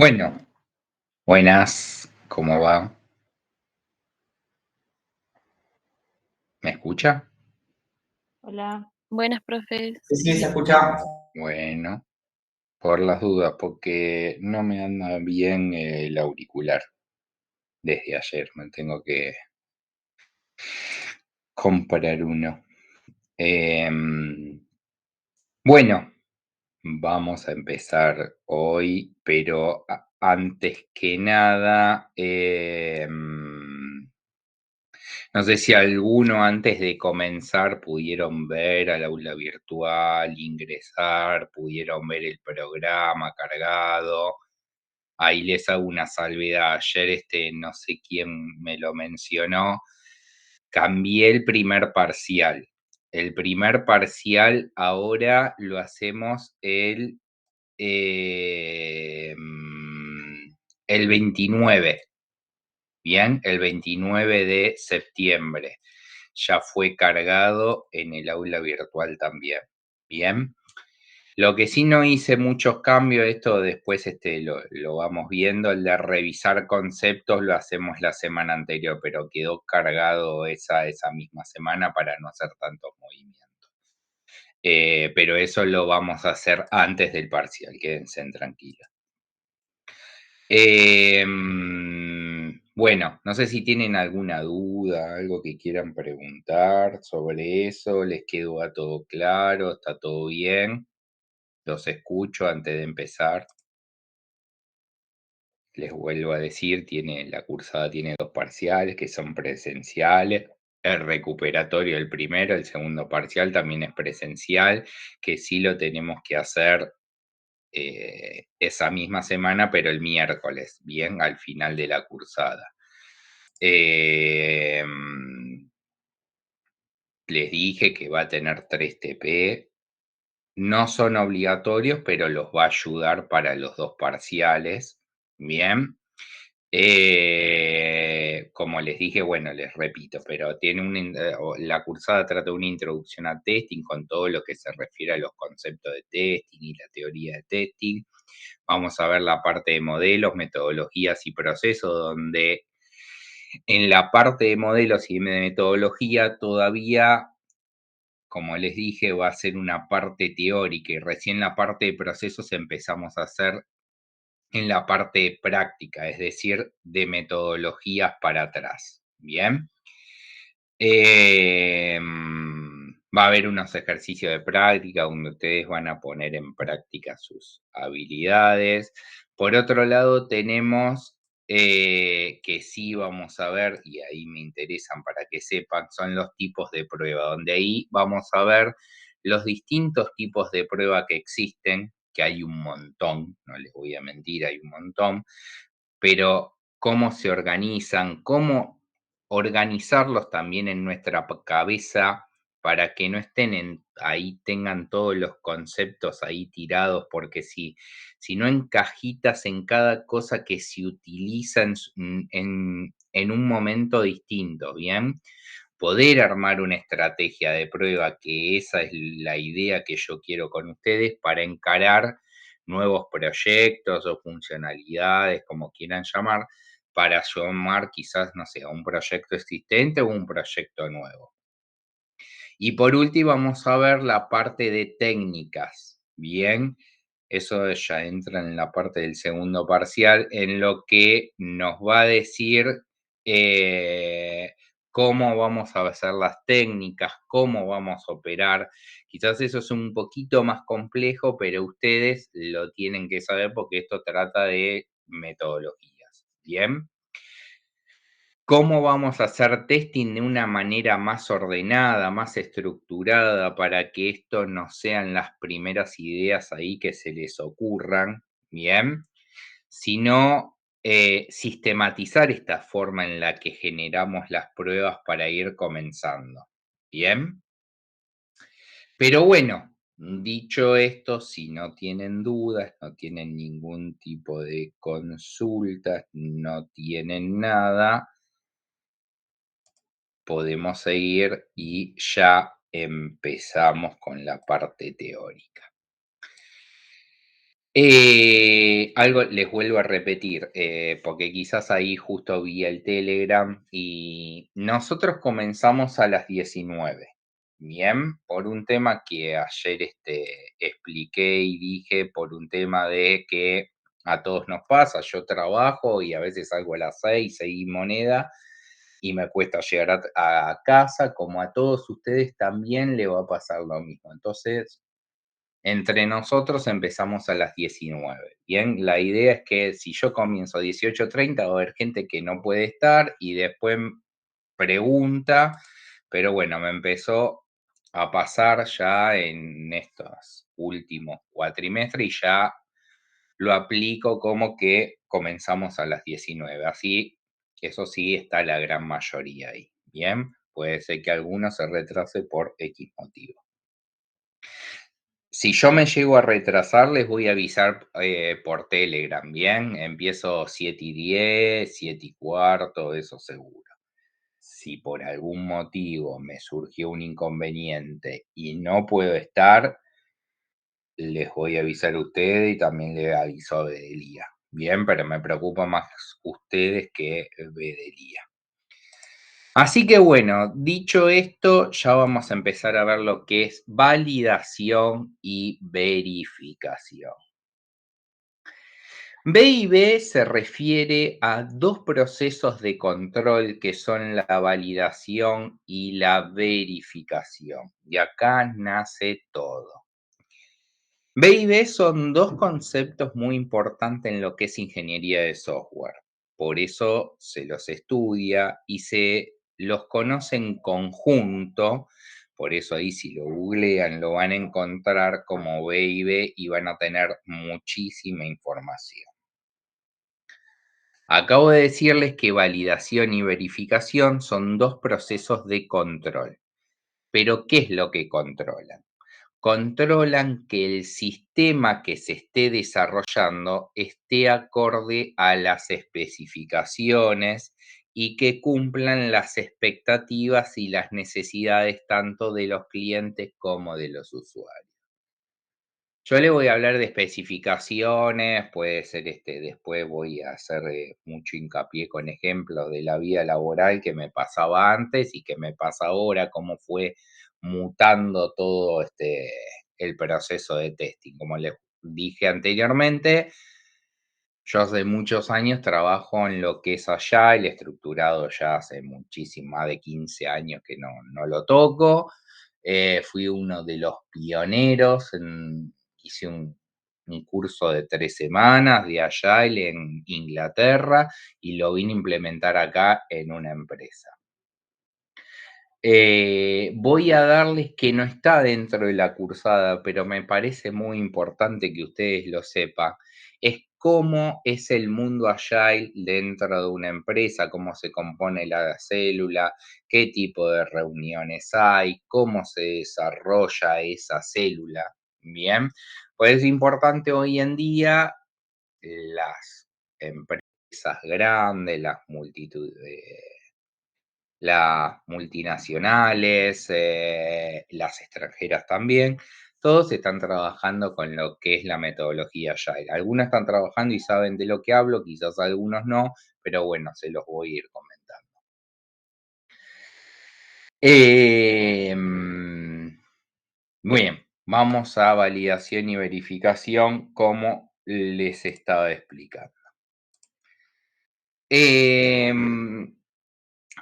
Bueno, buenas, ¿cómo va? ¿Me escucha? Hola, buenas, profes. Sí, sí, Sí, se escucha. Bueno, por las dudas, porque no me anda bien el auricular desde ayer, me tengo que comprar uno. Em, bueno, vamos a empezar hoy, pero antes que nada, no sé si alguno antes de comenzar pudieron ver al aula virtual, ingresar, pudieron ver el programa cargado. Ahí les hago una salvedad. Ayer no sé quién me lo mencionó, cambié el primer parcial. El primer parcial ahora lo hacemos el 29. Bien, el 29 de septiembre. Ya fue cargado en el aula virtual también. Bien. Lo que sí no hice muchos cambios, esto después lo vamos viendo, el de revisar conceptos lo hacemos la semana anterior, pero quedó cargado esa misma semana para no hacer tantos movimientos. Pero eso lo vamos a hacer antes del parcial, quédense tranquilos. Bueno, no sé si tienen alguna duda, algo que quieran preguntar sobre eso, les quedó a todo claro, está todo bien, los escucho antes de empezar. Les vuelvo a decir, la cursada tiene dos parciales que son presenciales, el recuperatorio el primero, el segundo parcial también es presencial, que sí lo tenemos que hacer esa misma semana, pero el miércoles, bien, al final de la cursada. Eh, Les dije que va a tener 3 TP, no son obligatorios, pero los va a ayudar para los dos parciales, bien. Como les dije, bueno, les repito, pero la cursada trata de una introducción a testing con todo lo que se refiere a los conceptos de testing y la teoría de testing. Vamos a ver la parte de modelos, metodologías y procesos, donde en la parte de modelos y de metodología todavía, como les dije, va a ser una parte teórica y recién la parte de procesos empezamos a hacer en la parte práctica, es decir, de metodologías para atrás. Bien. Va a haber unos ejercicios de práctica donde ustedes van a poner en práctica sus habilidades. Por otro lado, tenemos que sí vamos a ver, y ahí me interesan para que sepan, son los tipos de prueba, donde ahí vamos a ver los distintos tipos de prueba que existen, que hay un montón, no les voy a mentir, hay un montón, pero cómo se organizan, cómo organizarlos también en nuestra cabeza para que no estén ahí, tengan todos los conceptos ahí tirados, porque si no encajitas en cada cosa que se utiliza en un momento distinto, ¿bien? Poder armar una estrategia de prueba, que esa es la idea que yo quiero con ustedes para encarar nuevos proyectos o funcionalidades, como quieran llamar, para sumar quizás, no sé, a un proyecto existente o un proyecto nuevo. Y por último, vamos a ver la parte de técnicas. Bien, eso ya entra en la parte del segundo parcial, en lo que nos va a decir eh, cómo vamos a hacer las técnicas, cómo vamos a operar. Quizás eso es un poquito más complejo, pero ustedes lo tienen que saber porque esto trata de metodologías. Bien. ¿Cómo vamos a hacer testing de una manera más ordenada, más estructurada, para que esto no sean las primeras ideas ahí que se les ocurran? Bien, sino sistematizar esta forma en la que generamos las pruebas para ir comenzando. Bien, pero bueno, dicho esto, si no tienen dudas, no tienen ningún tipo de consultas, no tienen nada, podemos seguir y ya empezamos con la parte teórica. Algo les vuelvo a repetir, porque quizás ahí justo vi el Telegram y nosotros comenzamos a las 19, bien, por un tema que ayer expliqué y dije, por un tema de que a todos nos pasa, yo trabajo y a veces salgo a las 6, 6 y moneda, y me cuesta llegar a casa, como a todos ustedes también le va a pasar lo mismo. Entonces, entre nosotros empezamos a las 19. Bien, la idea es que si yo comienzo a 18:30 va a haber gente que no puede estar y después pregunta, pero bueno, me empezó a pasar ya en estos últimos cuatrimestres y ya lo aplico como que comenzamos a las 19. Así, eso sí, está la gran mayoría ahí. Bien, puede ser que alguno se retrase por X motivo. Si yo me llego a retrasar, les voy a avisar por Telegram, ¿bien? Empiezo 7:10, 7:15, eso seguro. Si por algún motivo me surgió un inconveniente y no puedo estar, les voy a avisar a ustedes y también le aviso a Bedelía. Bien, pero me preocupa más ustedes que Bedelía. Así que bueno, dicho esto, ya vamos a empezar a ver lo que es validación y verificación. B y B se refiere a dos procesos de control que son la validación y la verificación. Y acá nace todo. B y B son dos conceptos muy importantes en lo que es ingeniería de software. Por eso se los estudia y se los conoce en conjunto. Por eso ahí si lo googlean lo van a encontrar como B y B y van a tener muchísima información. Acabo de decirles que validación y verificación son dos procesos de control. Pero ¿qué es lo que controlan? Controlan que el sistema que se esté desarrollando esté acorde a las especificaciones y que cumplan las expectativas y las necesidades tanto de los clientes como de los usuarios. Yo le voy a hablar de especificaciones, puede ser después voy a hacer mucho hincapié con ejemplos de la vida laboral que me pasaba antes y que me pasa ahora, cómo fue mutando todo el proceso de testing. Como les dije anteriormente, yo hace muchos años trabajo en lo que es Agile, estructurado ya hace muchísimo, más de 15 años que no lo toco. Fui uno de los pioneros, hice un curso de 3 semanas de Agile en Inglaterra y lo vine a implementar acá en una empresa. Voy a darles que no está dentro de la cursada, pero me parece muy importante que ustedes lo sepan, es cómo es el mundo Agile dentro de una empresa, cómo se compone la célula, qué tipo de reuniones hay, cómo se desarrolla esa célula. Bien, pues es importante hoy en día las empresas grandes, las multinacionales, las extranjeras también, todos están trabajando con lo que es la metodología Agile. Algunos están trabajando y saben de lo que hablo, quizás algunos no, pero bueno, se los voy a ir comentando. Muy bien, vamos a validación y verificación como les estaba explicando. Em,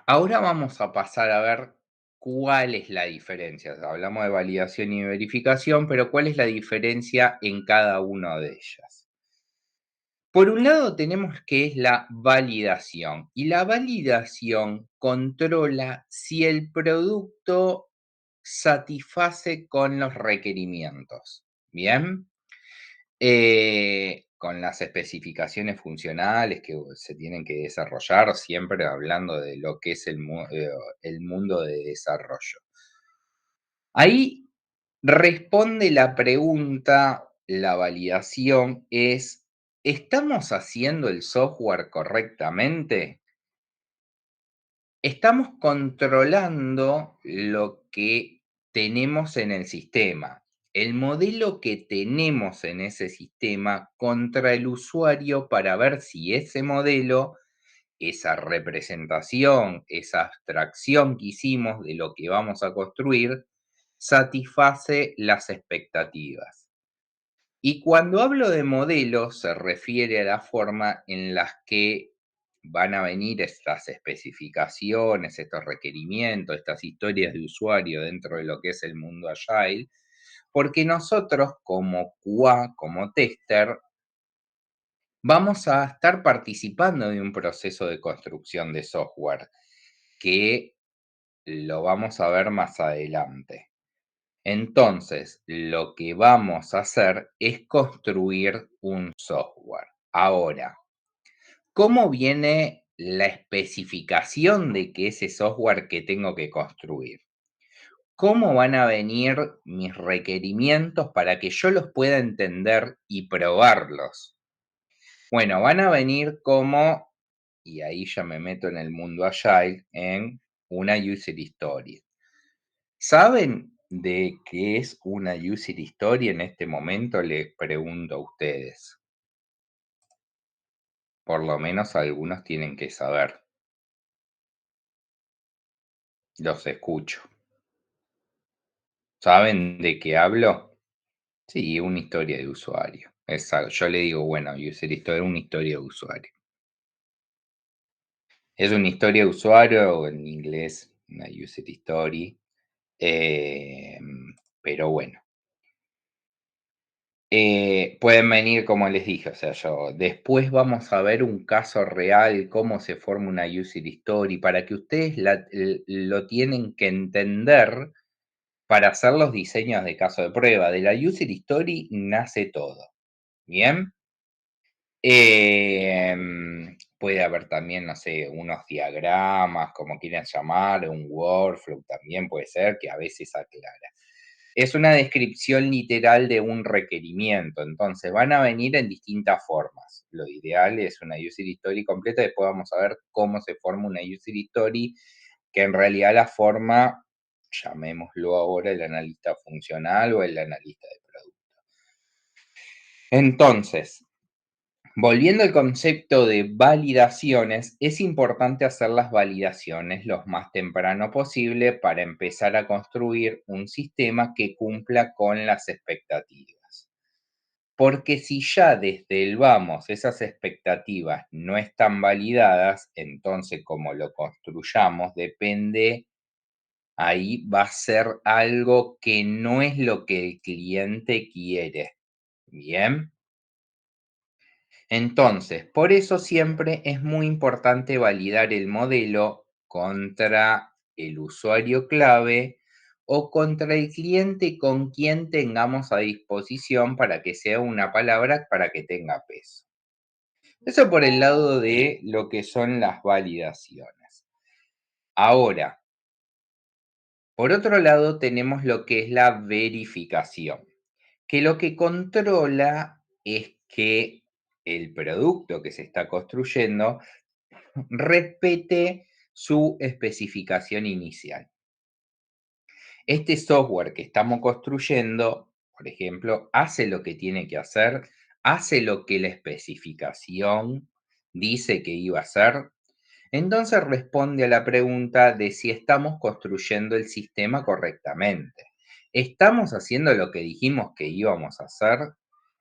Ahora vamos a pasar a ver cuál es la diferencia. O sea, hablamos de validación y verificación, pero ¿cuál es la diferencia en cada una de ellas? Por un lado tenemos que es la validación y la validación controla si el producto satisface con los requerimientos. Bien, con las especificaciones funcionales que se tienen que desarrollar, siempre hablando de lo que es el mundo de desarrollo. Ahí responde la pregunta, la validación es, ¿estamos haciendo el software correctamente? ¿Estamos controlando lo que tenemos en el sistema? el modelo que tenemos en ese sistema contra el usuario para ver si ese modelo, esa representación, esa abstracción que hicimos de lo que vamos a construir, satisface las expectativas. Y cuando hablo de modelos, se refiere a la forma en las que van a venir estas especificaciones, estos requerimientos, estas historias de usuario dentro de lo que es el mundo Agile, porque nosotros como QA, como tester, vamos a estar participando de un proceso de construcción de software que lo vamos a ver más adelante. Entonces, lo que vamos a hacer es construir un software. Ahora, ¿cómo viene la especificación de que ese software que tengo que construir? ¿Cómo van a venir mis requerimientos para que yo los pueda entender y probarlos? Bueno, van a venir como, y ahí ya me meto en el mundo Agile, en una user story. ¿Saben de qué es una user story en este momento? Les pregunto a ustedes. Por lo menos algunos tienen que saber. Los escucho. ¿Saben de qué hablo? Sí, una historia de usuario. Exacto. Yo le digo, bueno, user story, una historia de usuario. Es una historia de usuario, o en inglés, una user story. eh, pero bueno. Pueden venir, como les dije, o sea, yo después vamos a ver un caso real, cómo se forma una user story, para que ustedes lo tienen que entender para hacer los diseños de caso de prueba. De la user story nace todo, ¿bien? Puede haber también, no sé, unos diagramas, como quieran llamar, un workflow también puede ser, que a veces aclara. Es una descripción literal de un requerimiento, entonces van a venir en distintas formas. Lo ideal es una user story completa, después vamos a ver cómo se forma una user story, que en realidad la forma, llamémoslo ahora el analista funcional o el analista de producto. Entonces, volviendo al concepto de validaciones, es importante hacer las validaciones lo más temprano posible para empezar a construir un sistema que cumpla con las expectativas. Porque si ya desde el vamos esas expectativas no están validadas, entonces como lo construyamos depende, ahí va a ser algo que no es lo que el cliente quiere. Bien. Entonces, por eso siempre es muy importante validar el modelo contra el usuario clave o contra el cliente con quien tengamos a disposición para que sea una palabra para que tenga peso. Eso por el lado de lo que son las validaciones. Ahora, por otro lado tenemos lo que es la verificación, que lo que controla es que el producto que se está construyendo respete su especificación inicial. Este software que estamos construyendo, por ejemplo, hace lo que tiene que hacer, hace lo que la especificación dice que iba a hacer. Entonces responde a la pregunta de si estamos construyendo el sistema correctamente. ¿Estamos haciendo lo que dijimos que íbamos a hacer?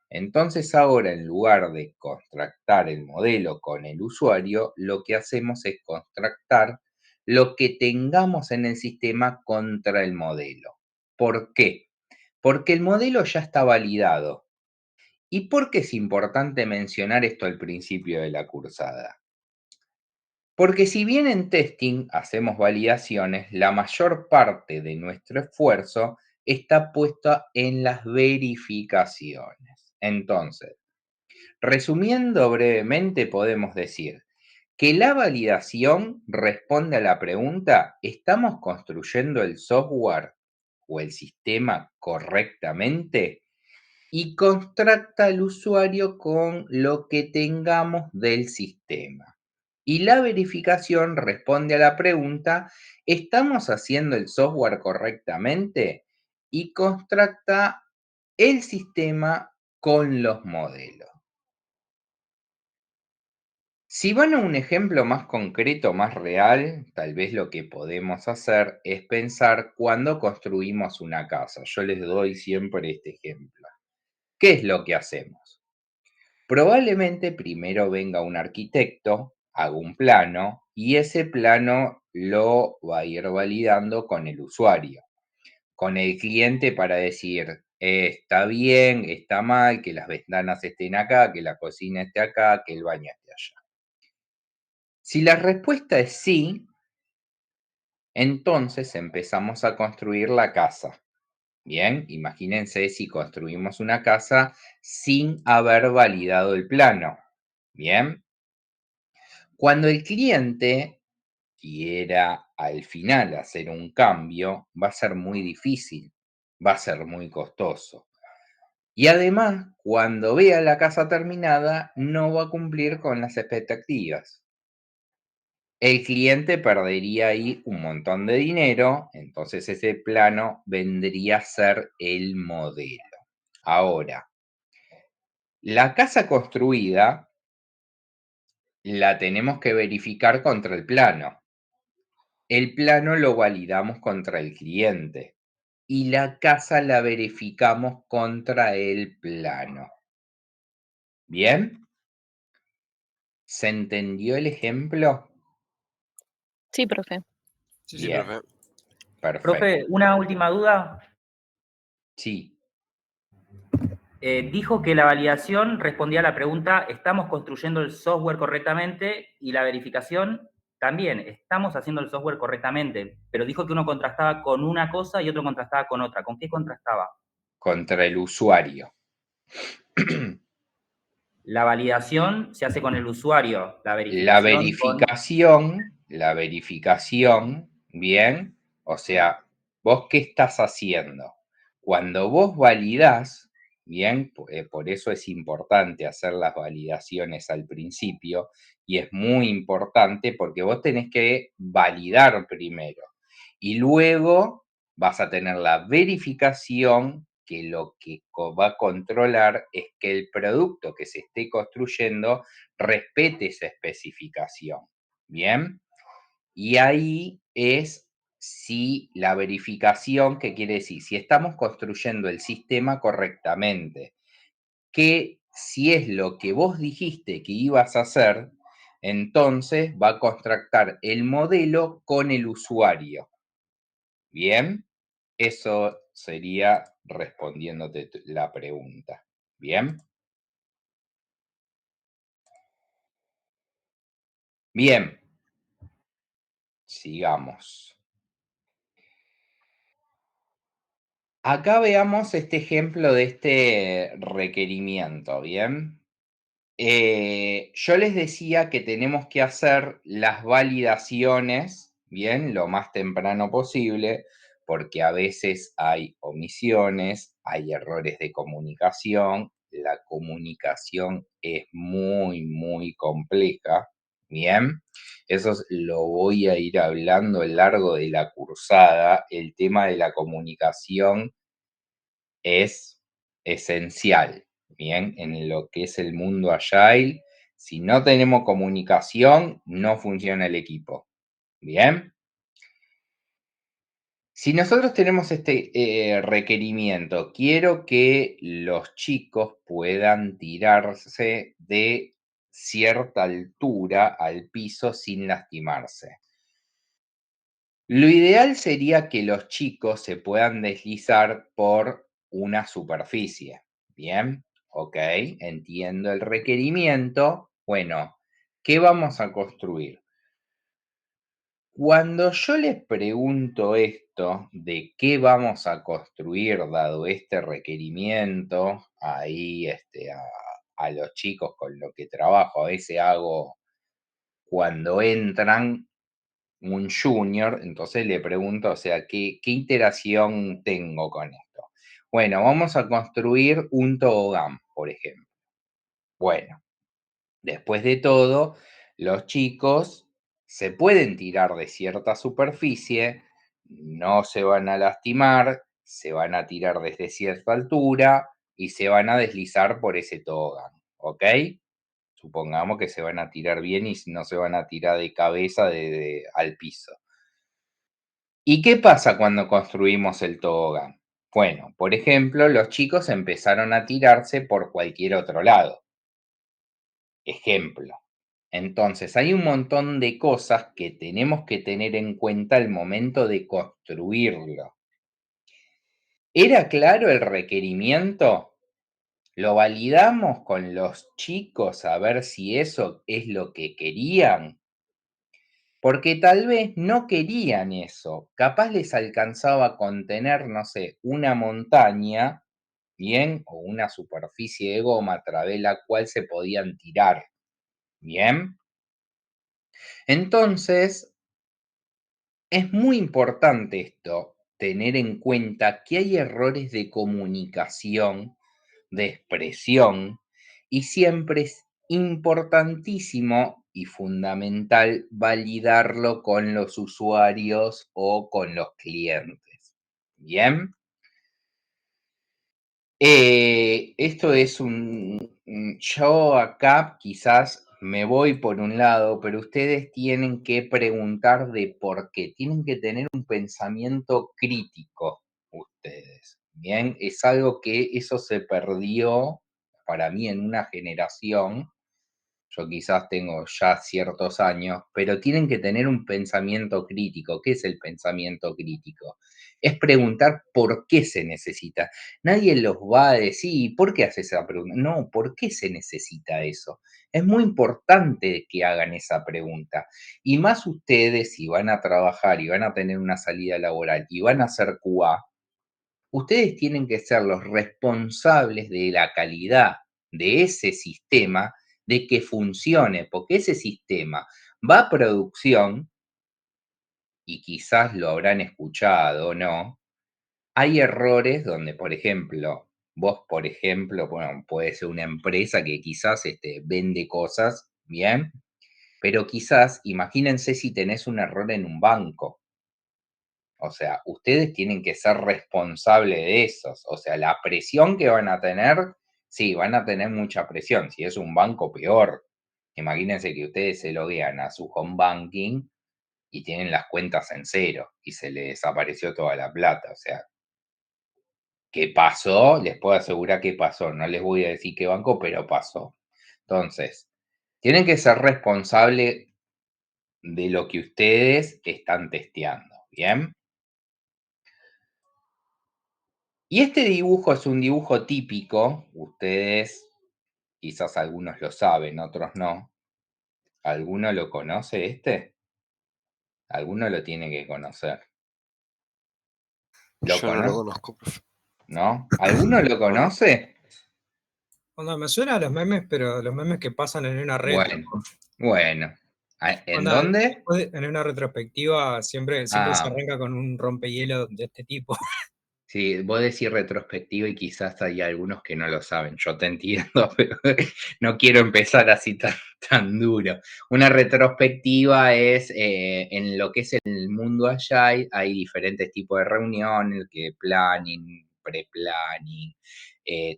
Entonces ahora, en lugar de contractar el modelo con el usuario, lo que hacemos es contractar lo que tengamos en el sistema contra el modelo. ¿Por qué? Porque el modelo ya está validado. ¿Y por qué es importante mencionar esto al principio de la cursada? Porque si bien en testing hacemos validaciones, la mayor parte de nuestro esfuerzo está puesta en las verificaciones. Entonces, resumiendo brevemente, podemos decir que la validación responde a la pregunta: ¿estamos construyendo el software o el sistema correctamente? Y contrasta al usuario con lo que tengamos del sistema. Y la verificación responde a la pregunta: ¿estamos haciendo el software correctamente? Y contrasta el sistema con los modelos. Si van a un ejemplo más concreto, más real, tal vez lo que podemos hacer es pensar cuando construimos una casa. Yo les doy siempre este ejemplo. ¿Qué es lo que hacemos? Probablemente primero venga un arquitecto, haga un plano y ese plano lo va a ir validando con el usuario, con el cliente para decir, está bien, está mal, que las ventanas estén acá, que la cocina esté acá, que el baño esté allá. Si la respuesta es sí, entonces empezamos a construir la casa. Bien, imagínense si construimos una casa sin haber validado el plano. Bien, cuando el cliente quiera al final hacer un cambio, va a ser muy difícil, va a ser muy costoso. Y además, cuando vea la casa terminada, no va a cumplir con las expectativas. El cliente perdería ahí un montón de dinero, entonces ese plano vendría a ser el modelo. Ahora, la casa construida la tenemos que verificar contra el plano. El plano lo validamos contra el cliente y la casa la verificamos contra el plano. ¿Bien? ¿Se entendió el ejemplo? Sí, profe. Sí, sí, Bien, profe. perfecto. Profe, una última duda. Sí, Dijo que la validación respondía a la pregunta, ¿estamos construyendo el software correctamente? Y la verificación también, estamos haciendo el software correctamente, pero dijo que uno contrastaba con una cosa y otro contrastaba con otra. ¿Con qué contrastaba? contra el usuario. La validación se hace con el usuario, la La verificación con... verificación, la verificación, bien, o sea, vos qué estás haciendo. Cuando vos validás, bien, por eso es importante hacer las validaciones al principio y es muy importante porque vos tenés que validar primero y luego vas a tener la verificación que lo que va a controlar es que el producto que se esté construyendo respete esa especificación. Bien, y ahí es si la verificación, ¿qué quiere decir? Si estamos construyendo el sistema correctamente, que si es lo que vos dijiste que ibas a hacer, entonces va a contractar el modelo con el usuario. Bien, eso sería respondiéndote la pregunta. Bien, bien, sigamos. Acá veamos este ejemplo de este requerimiento, ¿bien? Yo les decía que tenemos que hacer las validaciones, ¿bien? Lo más temprano posible, porque a veces hay omisiones, hay errores de comunicación, la comunicación es muy, muy compleja, ¿bien? Lo voy a ir hablando a lo largo de la cursada. El tema de la comunicación es esencial, ¿bien? En lo que es el mundo agile, si no tenemos comunicación, no funciona el equipo, ¿bien? Si nosotros tenemos este requerimiento, quiero que los chicos puedan tirarse de cierta altura al piso sin lastimarse. Lo ideal sería que los chicos se puedan deslizar por una superficie. Bien, ok, entiendo el requerimiento. Bueno, ¿qué vamos a construir? Cuando yo les pregunto esto de qué vamos a construir dado este requerimiento, ahí a los chicos con lo que trabajo, a veces hago cuando entran, un junior, entonces le pregunto, o sea, ¿qué interacción tengo con esto? Bueno, vamos a construir un tobogán, por ejemplo. Bueno, después de todo, los chicos se pueden tirar de cierta superficie, no se van a lastimar, se van a tirar desde cierta altura y se van a deslizar por ese tobogán, ¿ok? Supongamos que se van a tirar bien y no se van a tirar de cabeza al piso. ¿Y qué pasa cuando construimos el tobogán? Bueno, por ejemplo, los chicos empezaron a tirarse por cualquier otro lado. Ejemplo. Entonces, hay un montón de cosas que tenemos que tener en cuenta al momento de construirlo. ¿Era claro el requerimiento? ¿Lo validamos con los chicos a ver si eso es lo que querían? Porque tal vez no querían eso. Capaz les alcanzaba con tener, no sé, una montaña, ¿bien? O una superficie de goma a través de la cual se podían tirar, ¿bien? Entonces, es muy importante esto, tener en cuenta que hay errores de comunicación, de expresión, y siempre es importantísimo y fundamental validarlo con los usuarios o con los clientes. Bien. Esto es yo acá quizás me voy por un lado, pero ustedes tienen que preguntar de por qué. Tienen que tener un pensamiento crítico ustedes. Bien, es algo que eso se perdió para mí en una generación. Yo quizás tengo ya ciertos años, pero tienen que tener un pensamiento crítico. ¿Qué es el pensamiento crítico? Es preguntar por qué se necesita. Nadie los va a decir, ¿por qué haces esa pregunta? No, ¿por qué se necesita eso? Es muy importante que hagan esa pregunta. Y más ustedes, si van a trabajar y van a tener una salida laboral y van a hacer QA, ustedes tienen que ser los responsables de la calidad de ese sistema, de que funcione, porque ese sistema va a producción, y quizás lo habrán escuchado o no, hay errores donde, por ejemplo, vos, por ejemplo, bueno, puede ser una empresa que quizás vende cosas, bien, pero quizás, imagínense si tenés un error en un banco. O sea, ustedes tienen que ser responsables de esos. O sea, la presión que van a tener, sí, van a tener mucha presión. Si es un banco, peor. Imagínense que ustedes se loguean a su home banking y tienen las cuentas en cero y se les desapareció toda la plata. O sea, ¿qué pasó? Les puedo asegurar que pasó. No les voy a decir qué banco, pero pasó. Entonces, tienen que ser responsables de lo que ustedes están testeando. ¿Bien? Y este dibujo es un dibujo típico, ustedes quizás algunos lo saben, otros no. ¿Alguno lo conoce este? Alguno lo tiene que conocer. ¿Lo Yo no lo conoce? conozco, profe. ¿No? ¿Alguno lo conoce? Onda, me suena a los memes, pero los memes que pasan en una retro. Bueno. ¿En Onda, dónde? en una retrospectiva siempre se Ah, arranca con un rompehielo de este tipo. sí, vos decís retrospectiva y quizás hay algunos que no lo saben. Yo te entiendo, pero no quiero empezar así tan duro. Una retrospectiva es en lo que es el mundo Agile, hay diferentes tipos de reuniones, que planning, pre-planning.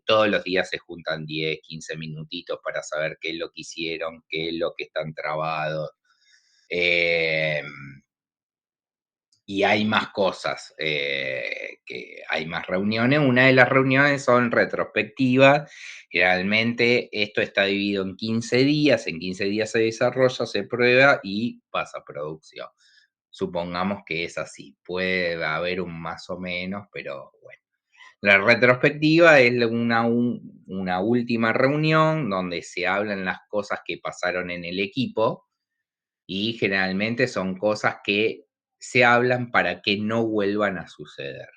Todos los días se juntan 10, 15 minutitos para saber qué es lo que hicieron, qué es lo que están trabados. Y hay más cosas, que hay más reuniones. Una de las reuniones son retrospectivas. Generalmente esto está dividido en 15 días. En 15 días se desarrolla, se prueba y pasa a producción. Supongamos que es así. Puede haber un más o menos, pero bueno. La retrospectiva es una última reunión donde se hablan las cosas que pasaron en el equipo y generalmente son cosas que se hablan para que no vuelvan a suceder.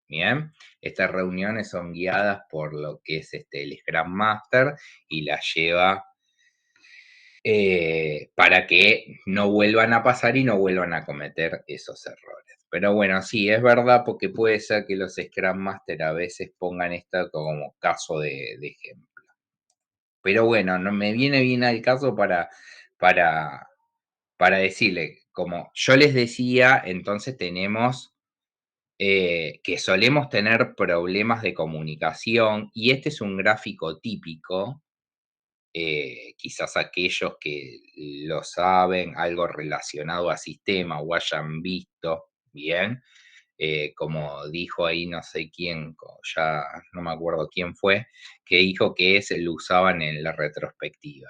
Bien, estas reuniones son guiadas por lo que es el Scrum Master y las lleva para que no vuelvan a pasar y no vuelvan a cometer esos errores. Pero bueno, sí, es verdad porque puede ser que los Scrum Master a veces pongan esto como caso de ejemplo. Pero bueno, no me viene bien al caso para, para decirle, como yo les decía, entonces tenemos que solemos tener problemas de comunicación, y este es un gráfico típico, quizás aquellos que lo saben, algo relacionado a sistema o hayan visto, bien, como dijo ahí no sé quién, ya no me acuerdo quién fue, que dijo que se lo usaban en la retrospectiva.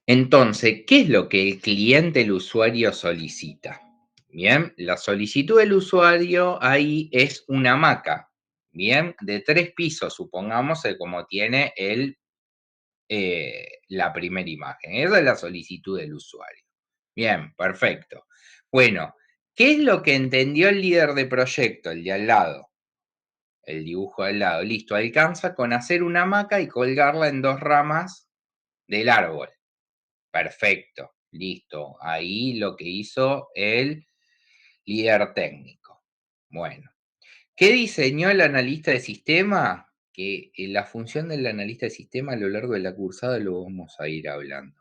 Entonces, ¿qué es lo que el cliente, el usuario solicita? Bien, la solicitud del usuario ahí es una hamaca, bien, de 3 pisos, supongamos, como tiene la primera imagen. Esa es la solicitud del usuario. Bien, perfecto. Bueno, ¿qué es lo que entendió el líder de proyecto, el de al lado? El dibujo de al lado. Listo, alcanza con hacer una hamaca y colgarla en 2 ramas del árbol. Perfecto, listo. Ahí lo que hizo el líder técnico. Bueno, ¿qué diseñó el analista de sistema? Que la función del analista de sistema a lo largo de la cursada lo vamos a ir hablando.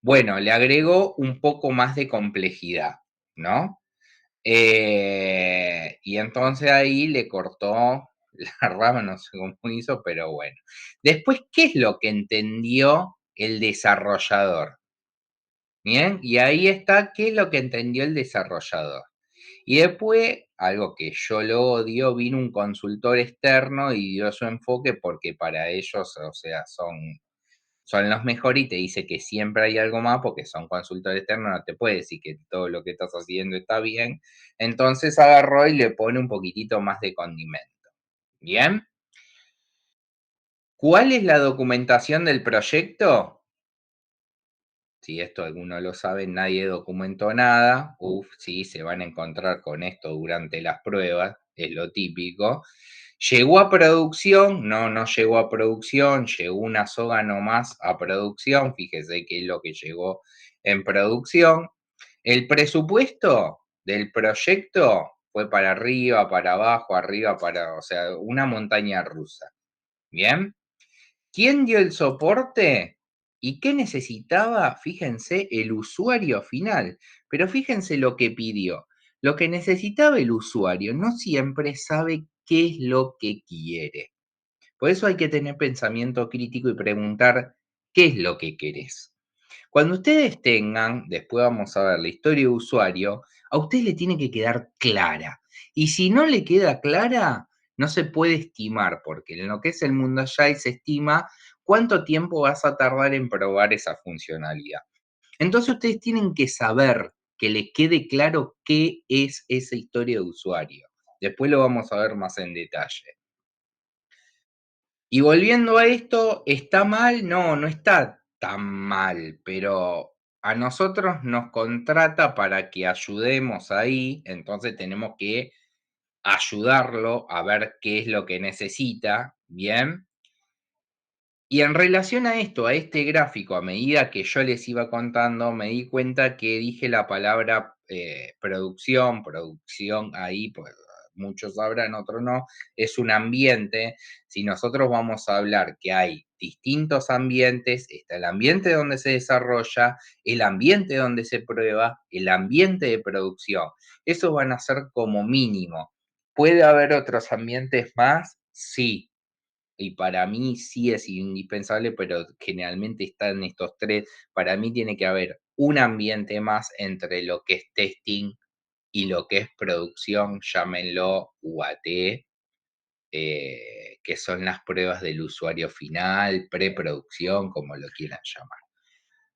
Bueno, le agregó un poco más de complejidad, ¿no? Y entonces ahí le cortó la rama, no sé cómo hizo, pero bueno. Después, ¿qué es lo que entendió el desarrollador? Bien, y ahí está, ¿qué es lo que entendió el desarrollador? Y después, algo que yo lo odio, vino un consultor externo y dio su enfoque porque para ellos, o sea, son los mejores y te dice que siempre hay algo más porque son consultores externos, no te puede decir que todo lo que estás haciendo está bien. Entonces agarró y le pone un poquitito más de condimento. ¿Bien? ¿Cuál es la documentación del proyecto? Si esto alguno lo sabe, nadie documentó nada. Uf, sí, se van a encontrar con esto durante las pruebas, es lo típico. ¿Llegó a producción? No, no llegó a producción, llegó una soga nomás a producción, fíjese qué es lo que llegó en producción. El presupuesto del proyecto fue para arriba, para, o sea, una montaña rusa. ¿Bien? ¿Quién dio el soporte? ¿Y qué necesitaba? Fíjense, el usuario final. Pero fíjense lo que pidió. Lo que necesitaba el usuario no siempre sabe qué es lo que quiere. Por eso hay que tener pensamiento crítico y preguntar qué es lo que querés. Cuando ustedes tengan, después vamos a ver la historia de usuario, a usted le tiene que quedar clara. Y si no le queda clara, no se puede estimar, porque en lo que es el mundo Agile se estima cuánto tiempo vas a tardar en probar esa funcionalidad. Entonces ustedes tienen que saber, que les quede claro qué es esa historia de usuario. Después lo vamos a ver más en detalle. Y volviendo a esto, ¿está mal? No, no está tan mal, pero a nosotros nos contrata para que ayudemos ahí, entonces tenemos que ayudarlo a ver qué es lo que necesita, ¿bien? Y en relación a esto, a este gráfico, a medida que yo les iba contando, me di cuenta que dije la palabra producción, ahí, pues muchos sabrán, otros no, es un ambiente. Si nosotros vamos a hablar que hay distintos ambientes, está el ambiente donde se desarrolla, el ambiente donde se prueba, el ambiente de producción. Esos van a ser como mínimo. ¿Puede haber otros ambientes más? Sí, y para mí sí es indispensable, pero generalmente están estos 3. Para mí tiene que haber un ambiente más entre lo que es testing y lo que es producción, llámenlo UAT, que son las pruebas del usuario final, preproducción, como lo quieran llamar.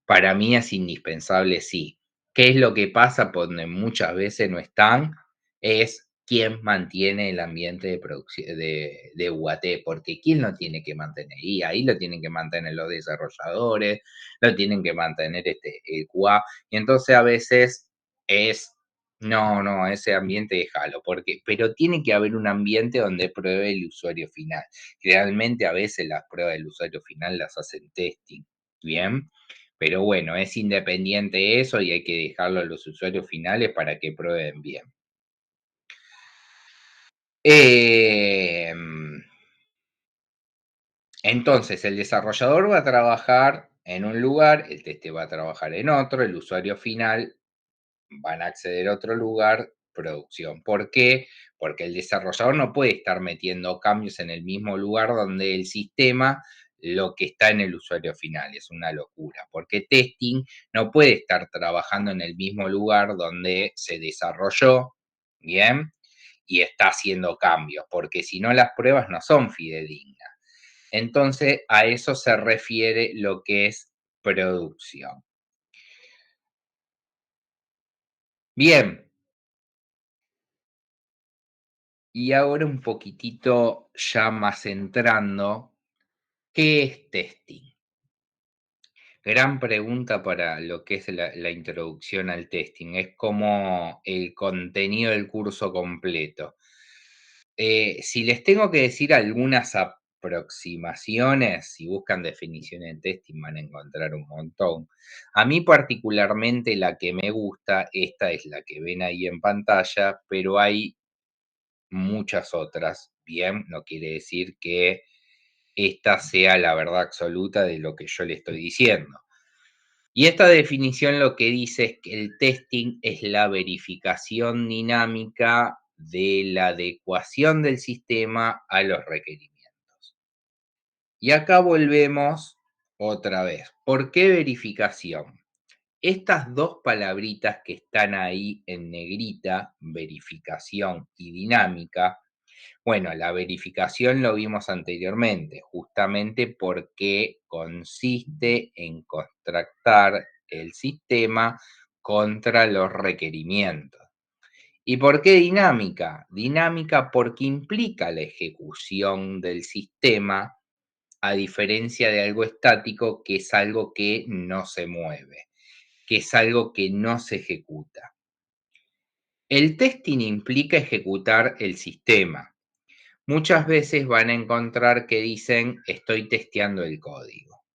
Para mí es indispensable, sí. ¿Qué es lo que pasa por donde muchas veces no están? Es quién mantiene el ambiente de producción de UAT, porque ¿quién lo tiene que mantener? Y ahí lo tienen que mantener los desarrolladores, lo tienen que mantener el QA, y entonces a veces es, no, ese ambiente déjalo, porque, pero tiene que haber un ambiente donde pruebe el usuario final. Realmente a veces las pruebas del usuario final las hacen testing, ¿bien? Pero bueno, es independiente eso y hay que dejarlo a los usuarios finales para que prueben bien. Entonces, el desarrollador va a trabajar en un lugar, el teste va a trabajar en otro, el usuario final van a acceder a otro lugar, producción. ¿Por qué? Porque el desarrollador no puede estar metiendo cambios en el mismo lugar donde el sistema lo que está en el usuario final. Es una locura. Porque testing no puede estar trabajando en el mismo lugar donde se desarrolló, ¿bien? Y está haciendo cambios, porque si no las pruebas no son fidedignas. Entonces, a eso se refiere lo que es producción. Bien. Y ahora un poquitito ya más entrando, ¿qué es testing? Gran pregunta para lo que es la introducción al testing. Es como el contenido del curso completo. Si les tengo que decir algunas aproximaciones, si buscan definiciones en testing van a encontrar un montón. A mí particularmente la que me gusta, esta es la que ven ahí en pantalla, pero hay muchas otras. Bien, no quiere decir que esta sea la verdad absoluta de lo que yo le estoy diciendo. Y esta definición lo que dice es que el testing es la verificación dinámica de la adecuación del sistema a los requerimientos. Y acá volvemos otra vez. ¿Por qué verificación? Estas dos palabritas que están ahí en negrita, verificación y dinámica, bueno, la verificación lo vimos anteriormente, justamente porque consiste en contrastar el sistema contra los requerimientos. ¿Y por qué dinámica? Dinámica porque implica la ejecución del sistema, a diferencia de algo estático, que es algo que no se mueve, que es algo que no se ejecuta. El testing implica ejecutar el sistema. Muchas veces van a encontrar que dicen estoy testeando el código.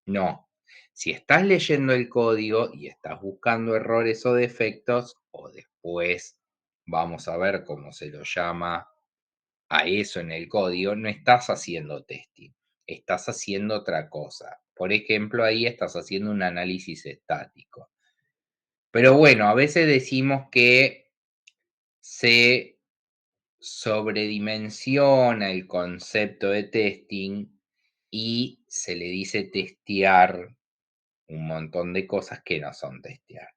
No, si estás leyendo el código y estás buscando errores o defectos, o después vamos a ver cómo se lo llama a eso en el código, no estás haciendo testing, estás haciendo otra cosa. Por ejemplo, ahí estás haciendo un análisis estático. Pero bueno, a veces decimos que se sobredimensiona el concepto de testing y se le dice testear un montón de cosas que no son testear.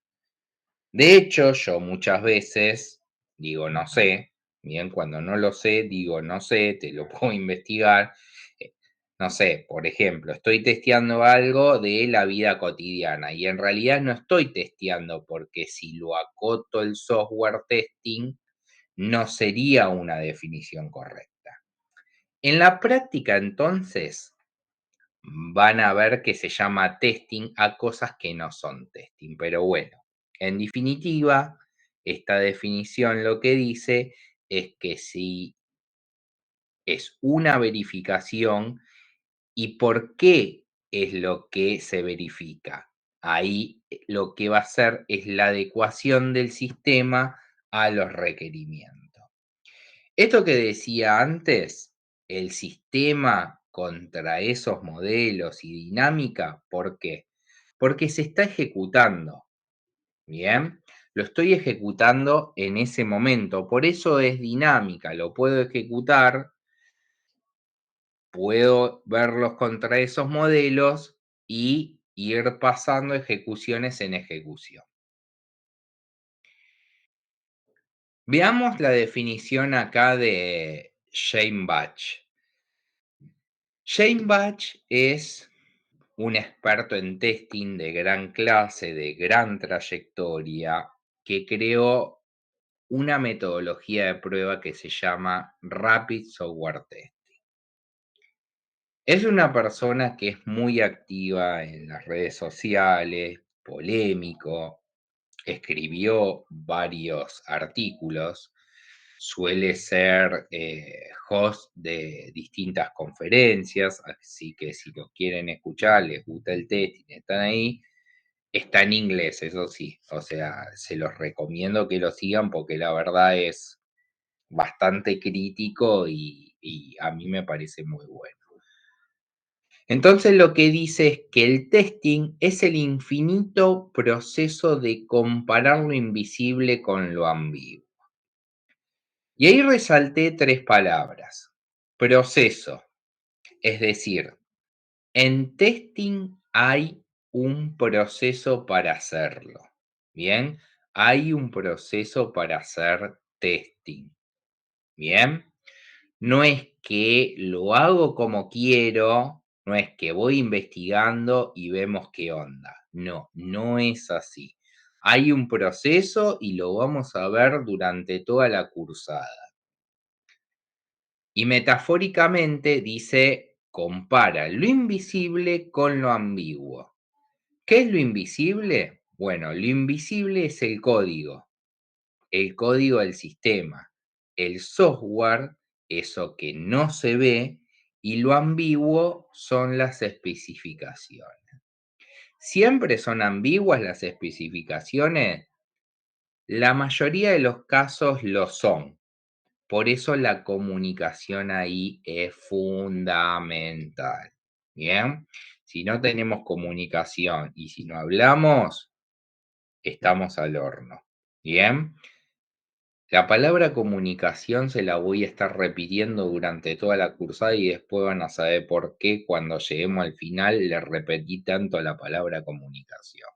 De hecho, yo muchas veces digo no sé, bien, cuando no lo sé, digo no sé, te lo puedo investigar. eh, No sé, por ejemplo, estoy testeando algo de la vida cotidiana y en realidad no estoy testeando porque si lo acoto el software testing, no sería una definición correcta. En la práctica, entonces, van a ver que se llama testing a cosas que no son testing. Pero bueno, en definitiva, esta definición lo que dice es que si es una verificación y por qué es lo que se verifica. Ahí lo que va a hacer es la adecuación del sistema a los requerimientos. Esto que decía antes, el sistema contra esos modelos y dinámica, ¿por qué? Porque se está ejecutando, ¿bien? Lo estoy ejecutando en ese momento, por eso es dinámica, lo puedo ejecutar, puedo verlos contra esos modelos y ir pasando ejecuciones en ejecución. Veamos la definición acá de Shane Batch. Shane Batch es un experto en testing de gran clase, de gran trayectoria, que creó una metodología de prueba que se llama Rapid Software Testing. Es una persona que es muy activa en las redes sociales, polémico, escribió varios artículos, suele ser host de distintas conferencias, así que si lo quieren escuchar, les gusta el testing, están ahí. Está en inglés, eso sí, o sea, se los recomiendo que lo sigan porque la verdad es bastante crítico y a mí me parece muy bueno. Entonces lo que dice es que el testing es el infinito proceso de comparar lo invisible con lo ambiguo. Y ahí resalté 3 palabras. Proceso, es decir, en testing hay un proceso para hacerlo. Bien, hay un proceso para hacer testing. Bien, no es que lo hago como quiero, no es que voy investigando y vemos qué onda. No, no es así. Hay un proceso y lo vamos a ver durante toda la cursada. Y metafóricamente dice, compara lo invisible con lo ambiguo. ¿Qué es lo invisible? Bueno, lo invisible es el código del sistema. El software, eso que no se ve, y lo ambiguo son las especificaciones. ¿Siempre son ambiguas las especificaciones? La mayoría de los casos lo son. Por eso la comunicación ahí es fundamental. Bien, si no tenemos comunicación y si no hablamos, estamos al horno. Bien, la palabra comunicación se la voy a estar repitiendo durante toda la cursada y después van a saber por qué cuando lleguemos al final le repetí tanto la palabra comunicación.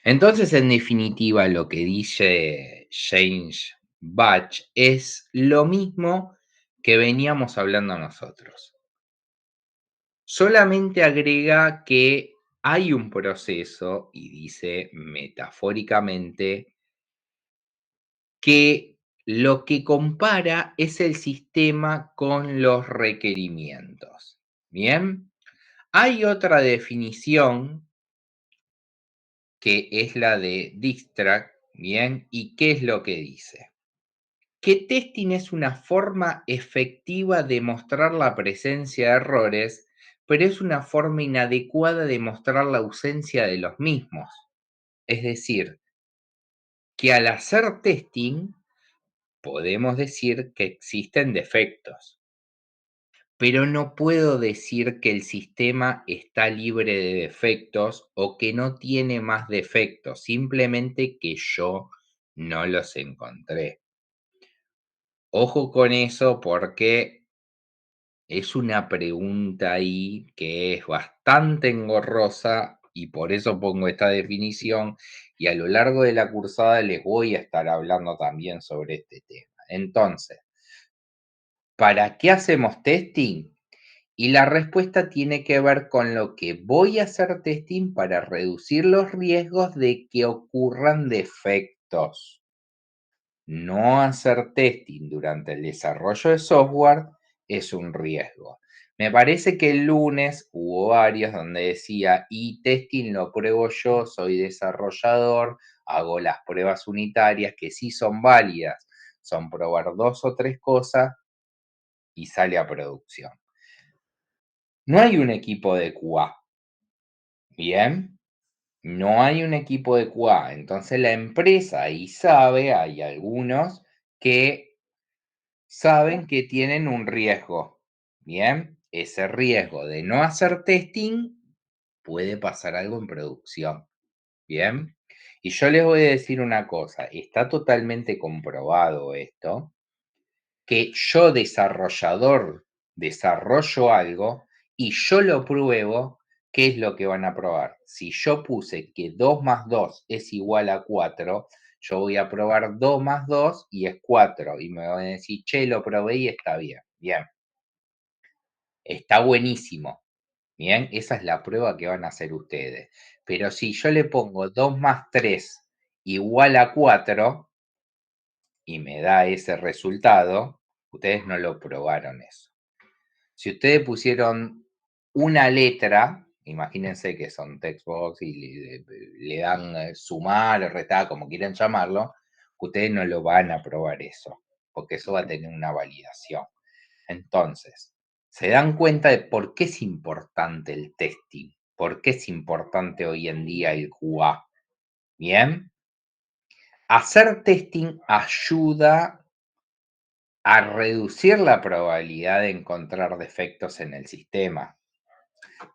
Entonces, en definitiva, lo que dice James Batch es lo mismo que veníamos hablando nosotros. Solamente agrega que hay un proceso, y dice metafóricamente, que lo que compara es el sistema con los requerimientos. Bien, hay otra definición que es la de Dijkstra, bien, ¿y qué es lo que dice? Que testing es una forma efectiva de mostrar la presencia de errores, pero es una forma inadecuada de mostrar la ausencia de los mismos. Es decir, que al hacer testing podemos decir que existen defectos, pero no puedo decir que el sistema está libre de defectos o que no tiene más defectos, simplemente que yo no los encontré. Ojo con eso porque es una pregunta ahí que es bastante engorrosa y por eso pongo esta definición y a lo largo de la cursada les voy a estar hablando también sobre este tema. Entonces, ¿para qué hacemos testing? Y la respuesta tiene que ver con lo que voy a hacer testing para reducir los riesgos de que ocurran defectos. No hacer testing durante el desarrollo de software es un riesgo. Me parece que el lunes hubo varios donde decía, y testing lo pruebo yo, soy desarrollador, hago las pruebas unitarias que sí son válidas, son probar 2 o 3 cosas y sale a producción. No hay un equipo de QA, ¿bien? No hay un equipo de QA, entonces la empresa ahí sabe, hay algunos que saben que tienen un riesgo, ¿bien? Ese riesgo de no hacer testing puede pasar algo en producción, ¿bien? Y yo les voy a decir una cosa, está totalmente comprobado esto, que yo desarrollador desarrollo algo y yo lo pruebo, ¿qué es lo que van a probar? Si yo puse que 2 más 2 es igual a 4, yo voy a probar 2 más 2 y es 4 y me van a decir, che, lo probé y está bien. Bien, está buenísimo. Bien, esa es la prueba que van a hacer ustedes. Pero si yo le pongo 2 más 3 igual a 4 y me da ese resultado, ustedes no lo probaron eso. Si ustedes pusieron una letra, imagínense que son textbox y le dan sumar o restar, como quieran llamarlo, ustedes no lo van a probar eso, porque eso va a tener una validación. Entonces, se dan cuenta de por qué es importante el testing, por qué es importante hoy en día el QA. Bien, hacer testing ayuda a reducir la probabilidad de encontrar defectos en el sistema.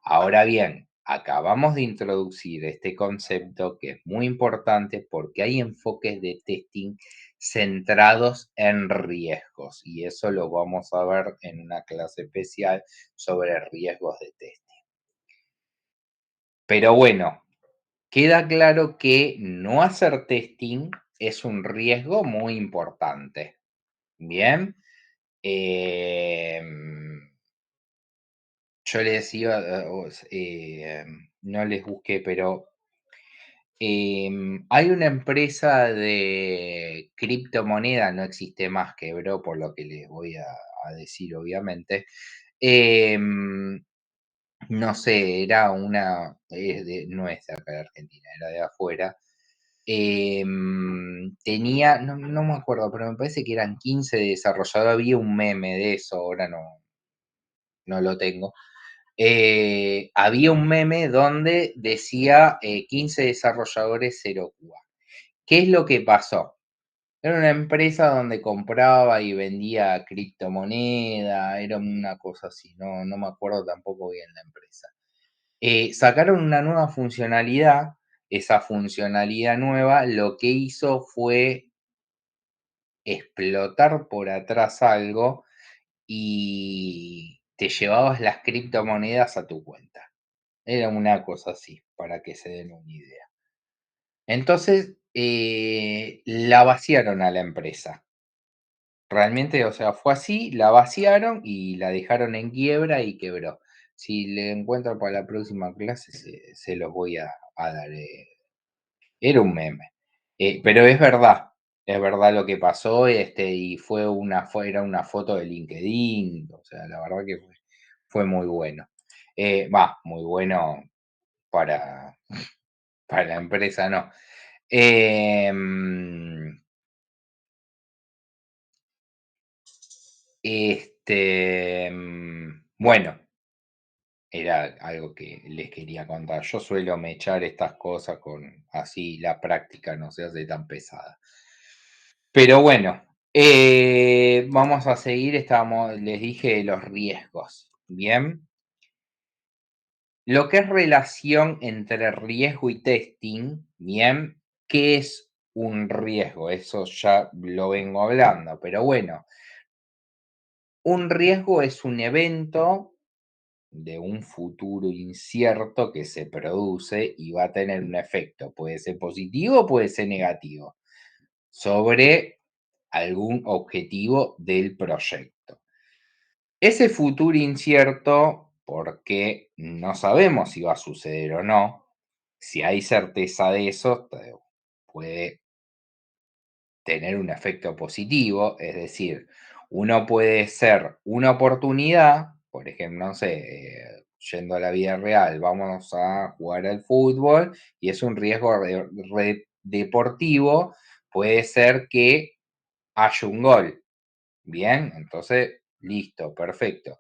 Ahora bien, acabamos de introducir este concepto que es muy importante porque hay enfoques de testing centrados en riesgos y eso lo vamos a ver en una clase especial sobre riesgos de testing. Pero bueno, queda claro que no hacer testing es un riesgo muy importante. Bien. Yo les iba, no les busqué, pero hay una empresa de criptomoneda, no existe más, quebró, por lo que les voy a decir, obviamente. No sé, era una, no es de acá de Argentina, era de afuera. Tenía, no me acuerdo, pero me parece que eran 15 desarrolladores, había un meme de eso, ahora no lo tengo. Había un meme donde decía 15 desarrolladores 0 QA. ¿Qué es lo que pasó? Era una empresa donde compraba y vendía criptomoneda, era una cosa así, no me acuerdo tampoco bien la empresa. Sacaron una nueva funcionalidad, esa funcionalidad nueva lo que hizo fue explotar por atrás algo y te llevabas las criptomonedas a tu cuenta. Era una cosa así, para que se den una idea. Entonces, la vaciaron a la empresa. Realmente, o sea, fue así, la vaciaron y la dejaron en quiebra y quebró. Si le encuentro para la próxima clase, se los voy a dar. Era un meme. Pero es verdad lo que pasó, y era una foto de LinkedIn, o sea, la verdad que fue muy bueno. Muy bueno para, para la empresa, no. Em, bueno, era algo que les quería contar. Yo suelo mechar estas cosas con así la práctica no se hace tan pesada. Pero bueno, vamos a seguir. Les dije los riesgos. Bien. Lo que es relación entre riesgo y testing, bien, ¿qué es un riesgo? Eso ya lo vengo hablando, pero bueno, un riesgo es un evento de un futuro incierto que se produce y va a tener un efecto, puede ser positivo o puede ser negativo, sobre algún objetivo del proyecto. Ese futuro incierto, porque no sabemos si va a suceder o no, si hay certeza de eso, puede tener un efecto positivo, es decir, uno puede ser una oportunidad, por ejemplo, no sé, yendo a la vida real, vamos a jugar al fútbol y es un riesgo deportivo, puede ser que haya un gol. Bien, entonces, listo, perfecto.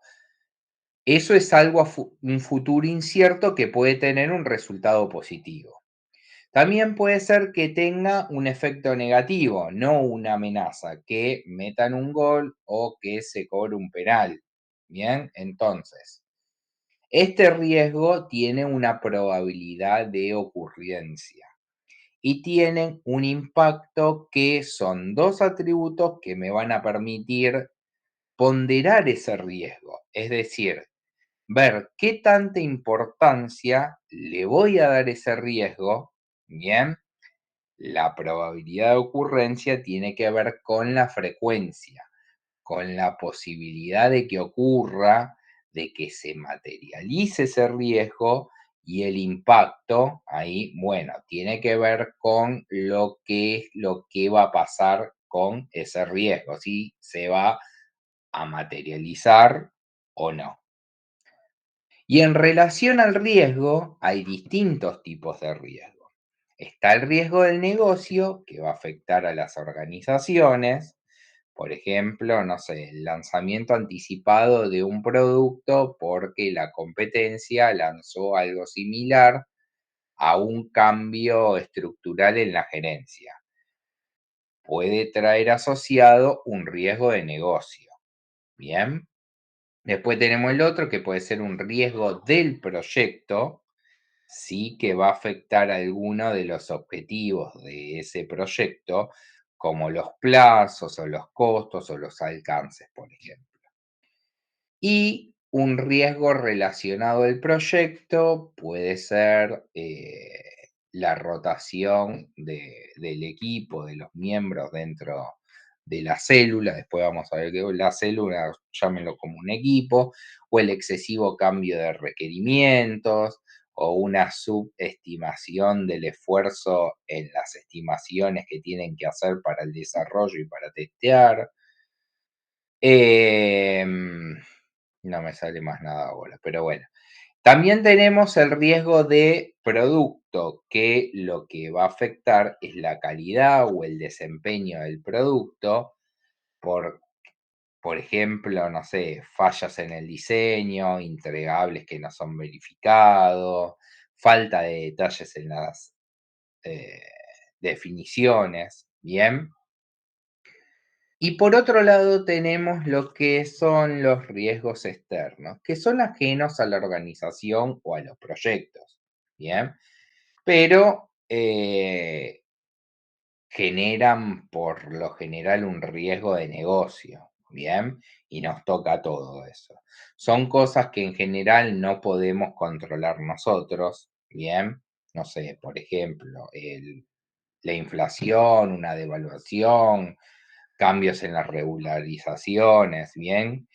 Eso es algo un futuro incierto que puede tener un resultado positivo. También puede ser que tenga un efecto negativo, no una amenaza, que metan un gol o que se cobre un penal. Bien, entonces, este riesgo tiene una probabilidad de ocurrencia y tienen un impacto que son dos atributos que me van a permitir ponderar ese riesgo. Es decir, ver qué tanta importancia le voy a dar ese riesgo, bien, la probabilidad de ocurrencia tiene que ver con la frecuencia, con la posibilidad de que ocurra, de que se materialice ese riesgo y el impacto ahí, bueno, tiene que ver con lo que va a pasar con ese riesgo, si se va a materializar o no. Y en relación al riesgo, hay distintos tipos de riesgo. Está el riesgo del negocio, que va a afectar a las organizaciones. Por ejemplo, no sé, el lanzamiento anticipado de un producto porque la competencia lanzó algo similar a un cambio estructural en la gerencia. puede traer asociado un riesgo de negocio. Bien. Después tenemos el otro que puede ser un riesgo del proyecto, sí que va a afectar alguno de los objetivos de ese proyecto, como los plazos o los costos o los alcances, por ejemplo. Y un riesgo relacionado al proyecto puede ser la rotación del equipo, de los miembros dentro de la célula. Después vamos a ver que la célula, llámenlo como un equipo, o el excesivo cambio de requerimientos, o una subestimación del esfuerzo en las estimaciones que tienen que hacer para el desarrollo y para testear. No me sale más nada ahora, pero bueno. También tenemos el riesgo de producto, que lo que va a afectar es la calidad o el desempeño del producto por ejemplo, no sé, fallas en el diseño, entregables que no son verificados, falta de detalles en las eh, definiciones, ¿bien? Y por otro lado tenemos lo que son los riesgos externos, que son ajenos a la organización o a los proyectos, ¿bien? Pero generan por lo general un riesgo de negocio, ¿bien? Y nos toca todo eso. Son cosas que en general no podemos controlar nosotros, ¿bien? No sé, por ejemplo, la inflación, una devaluación, cambios en las regularizaciones, ¿bien?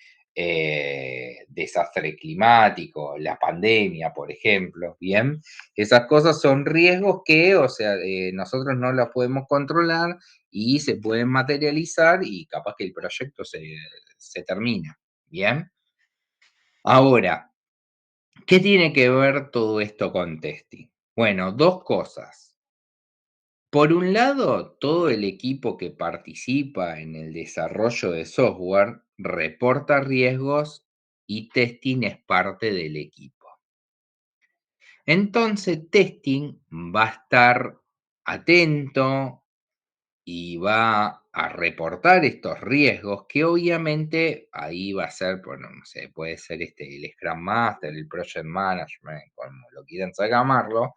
Desastre climático, la pandemia, por ejemplo, ¿bien? Esas cosas son riesgos que, o sea, nosotros no los podemos controlar y se pueden materializar y capaz que el proyecto se termina, ¿bien? Ahora, ¿qué tiene que ver todo esto con testing? Bueno, dos cosas. Por un lado, todo el equipo que participa en el desarrollo de software reporta riesgos y testing es parte del equipo. Entonces, testing va a estar atento y va a reportar estos riesgos que obviamente ahí va a ser, bueno, no sé, puede ser el Scrum Master, el Project Management, como lo quieran llamarlo,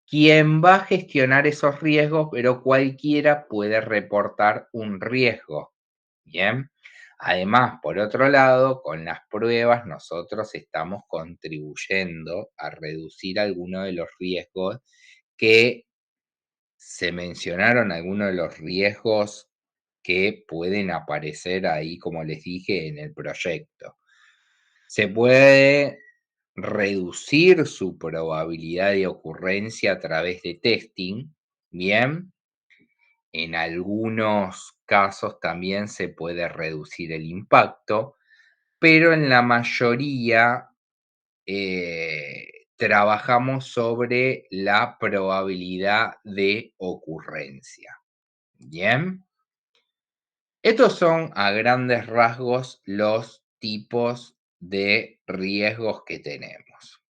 quien va a gestionar esos riesgos, pero cualquiera puede reportar un riesgo. Bien. Además, por otro lado, con las pruebas nosotros estamos contribuyendo a reducir algunos de los riesgos que se mencionaron, algunos de los riesgos que pueden aparecer ahí, como les dije, en el proyecto. Se puede reducir su probabilidad de ocurrencia a través de testing, ¿bien? En algunos casos también se puede reducir el impacto, pero en la mayoría trabajamos sobre la probabilidad de ocurrencia, ¿bien? Estos son a grandes rasgos los tipos de riesgos que tenemos.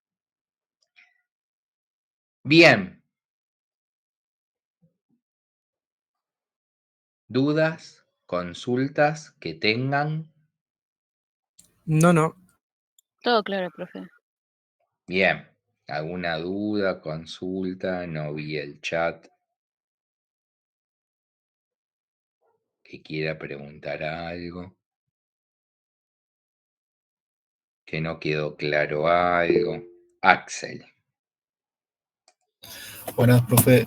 Bien. ¿Dudas? ¿Consultas que tengan? No. Todo claro, profe. Bien. ¿Alguna duda, consulta? No vi el chat. Que quiera preguntar algo. Que no quedó claro algo. Axel. Buenas, profe.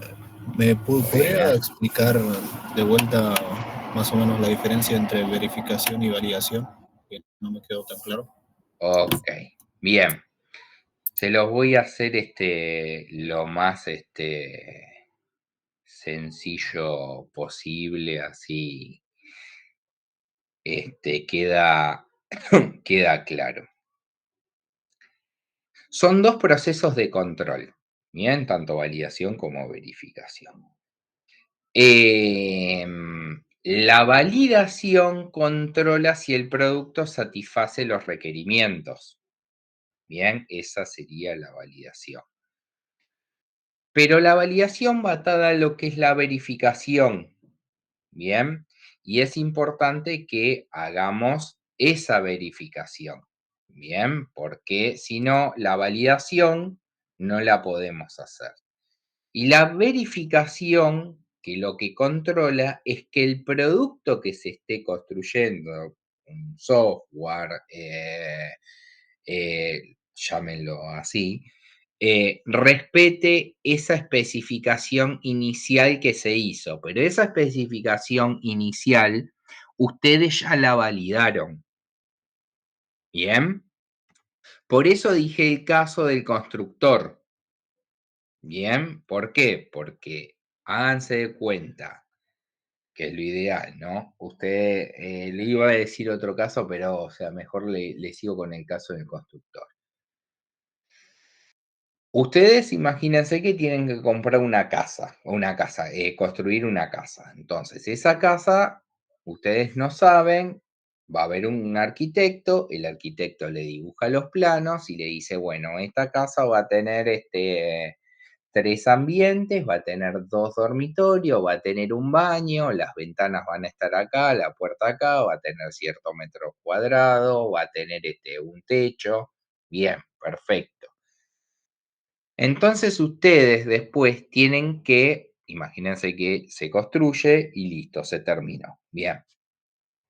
¿Me podría Buenas. explicar de vuelta más o menos la diferencia entre verificación y validación? Que no me quedó tan claro. Ok. Bien. Se los voy a hacer lo más sencillo posible, así queda, queda claro. Son dos procesos de control, bien, tanto validación como verificación. La validación controla si el producto satisface los requerimientos. Bien, esa sería la validación. Pero la validación va atada a lo que es la verificación. Bien, y es importante que hagamos esa verificación. Bien, porque si no, la validación no la podemos hacer. Y la verificación, que lo que controla es que el producto que se esté construyendo, un software, llámenlo así, respete esa especificación inicial que se hizo. Pero esa especificación inicial, ustedes ya la validaron. ¿Bien? Por eso dije el caso del constructor. Bien, ¿por qué? Porque háganse de cuenta, que es lo ideal, ¿no? Usted, le iba a decir otro caso, pero, o sea, mejor le sigo con el caso del constructor. Ustedes imagínense que tienen que comprar una casa, construir una casa. Entonces, esa casa, ustedes no saben, va a haber un arquitecto, el arquitecto le dibuja los planos y le dice, bueno, esta casa va a tener 3 ambientes, va a tener 2 dormitorios, va a tener un baño, las ventanas van a estar acá, la puerta acá, va a tener ciertos metros cuadrados, va a tener un techo. Bien, perfecto. Entonces ustedes después tienen que, imagínense que se construye y listo, se terminó. Bien.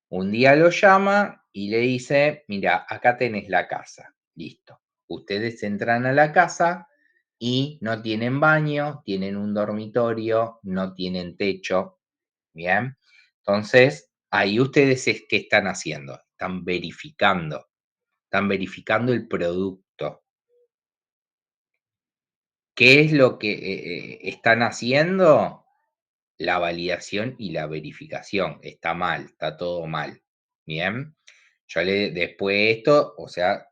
Un día lo llama y le dice, mira, acá tenés la casa. Listo. Ustedes entran a la casa y no tienen baño, tienen un dormitorio, no tienen techo. Bien. Entonces, ahí ustedes ¿qué están haciendo? Están verificando el producto. ¿Qué es lo que están haciendo? La validación y la verificación. Está mal, está todo mal. Bien. Después esto, o sea,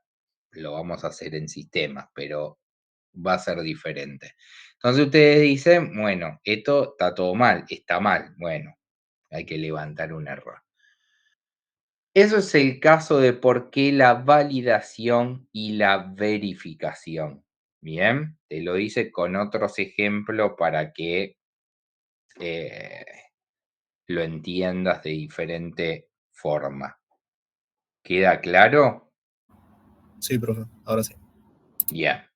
lo vamos a hacer en sistemas, pero va a ser diferente. Entonces ustedes dicen, bueno, esto está todo mal, está mal. Bueno, hay que levantar un error. Eso es el caso de por qué la validación y la verificación. Bien, te lo hice con otros ejemplos para que lo entiendas de diferente forma. ¿Queda claro? Sí, profe, ahora sí. Ya.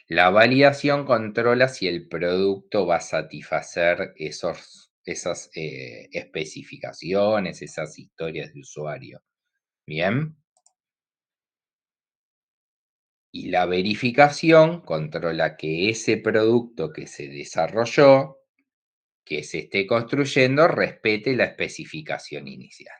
La validación controla si el producto va a satisfacer esas especificaciones, esas historias de usuario. Bien. Y la verificación controla que ese producto que se desarrolló, que se esté construyendo, respete la especificación inicial.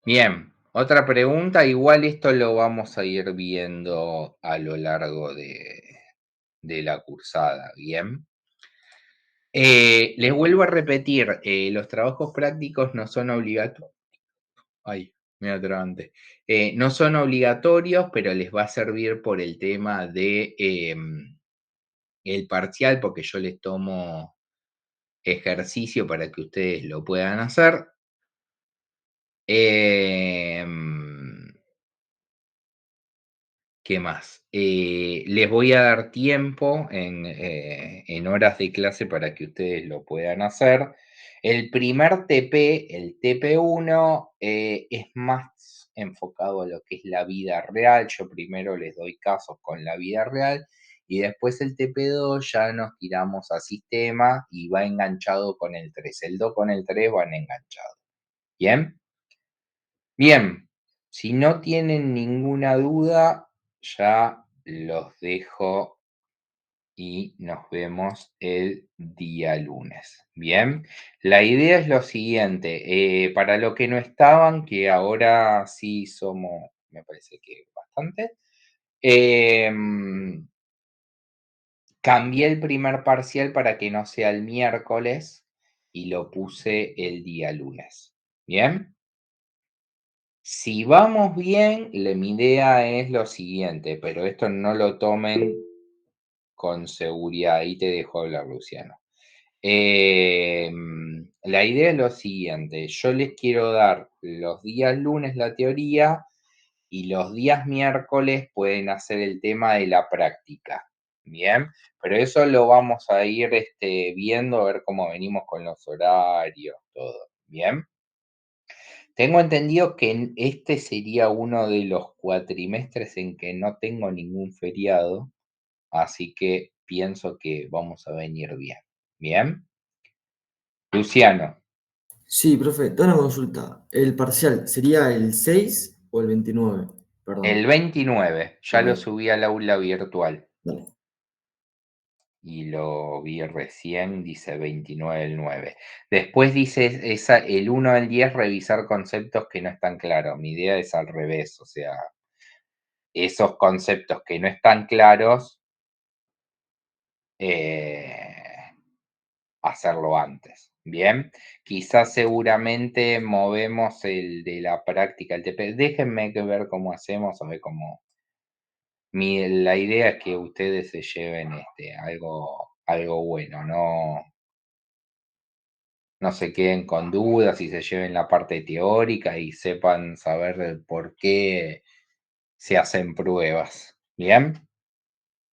Bien, otra pregunta, igual esto lo vamos a ir viendo a lo largo de la cursada, ¿bien? Les vuelvo a repetir, los trabajos prácticos no son obligatorios. Ay, me atragante. No son obligatorios, pero les va a servir por el tema de el parcial, porque yo les tomo ejercicio para que ustedes lo puedan hacer. ¿Qué más? Les voy a dar tiempo en horas de clase para que ustedes lo puedan hacer. El primer TP, el TP1, es más enfocado a lo que es la vida real. Yo primero les doy casos con la vida real y después el TP2 ya nos tiramos a sistema y va enganchado con el 3. El 2 con el 3 van enganchados. ¿Bien? Bien, si no tienen ninguna duda, ya los dejo y nos vemos el día lunes. Bien, la idea es lo siguiente, para los que no estaban, que ahora sí somos, me parece que bastante, cambié el primer parcial para que no sea el miércoles y lo puse el día lunes. Bien. Si vamos bien, mi idea es lo siguiente, pero esto no lo tomen con seguridad. Ahí te dejo hablar, Luciano. La idea es lo siguiente. Yo les quiero dar los días lunes la teoría y los días miércoles pueden hacer el tema de la práctica. Bien, pero eso lo vamos a ir viendo, a ver cómo venimos con los horarios, todo. Bien. Tengo entendido que este sería uno de los cuatrimestres en que no tengo ningún feriado, así que pienso que vamos a venir bien. ¿Bien? Luciano, Sí, profe, tengo una consulta. ¿El parcial sería el 6 o el 29? Perdón. el 29, ya lo Ok. subí al aula virtual Dale. y lo vi recién, dice 29 del 9. Después dice el 1 al 10, revisar conceptos que no están claros. Mi idea es al revés, o sea, esos conceptos que no están claros, hacerlo antes. Bien, quizás seguramente movemos el de la práctica, el TP. Déjenme que ver cómo hacemos, a ver cómo. La idea es que ustedes se lleven algo bueno, no se queden con dudas y se lleven la parte teórica y sepan saber por qué se hacen pruebas. Bien.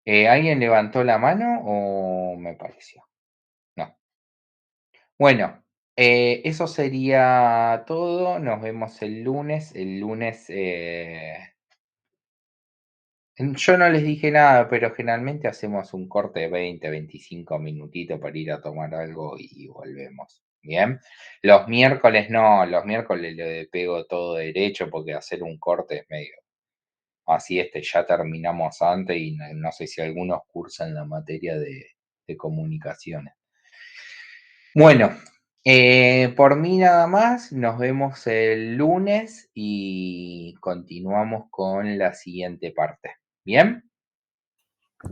¿Alguien levantó la mano o me pareció? No. Bueno, eso sería todo. Nos vemos el lunes. El lunes, yo no les dije nada, pero generalmente hacemos un corte de 20, 25 minutitos para ir a tomar algo y volvemos. Bien. Los miércoles no, los miércoles le pego todo derecho porque hacer un corte es medio. Así ya terminamos antes y no sé si algunos cursan la materia de comunicaciones. Bueno, por mí nada más, nos vemos el lunes y continuamos con la siguiente parte. ¿Bien?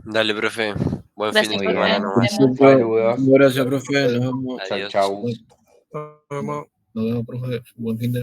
Dale, profe. Buen fin Gracias, de Muy profe. bien. Nos vemos. Saludos. Gracias, profe. Nos vemos. Chau, Adiós. chau. Nos vemos. Nos vemos, profe. Buen fin de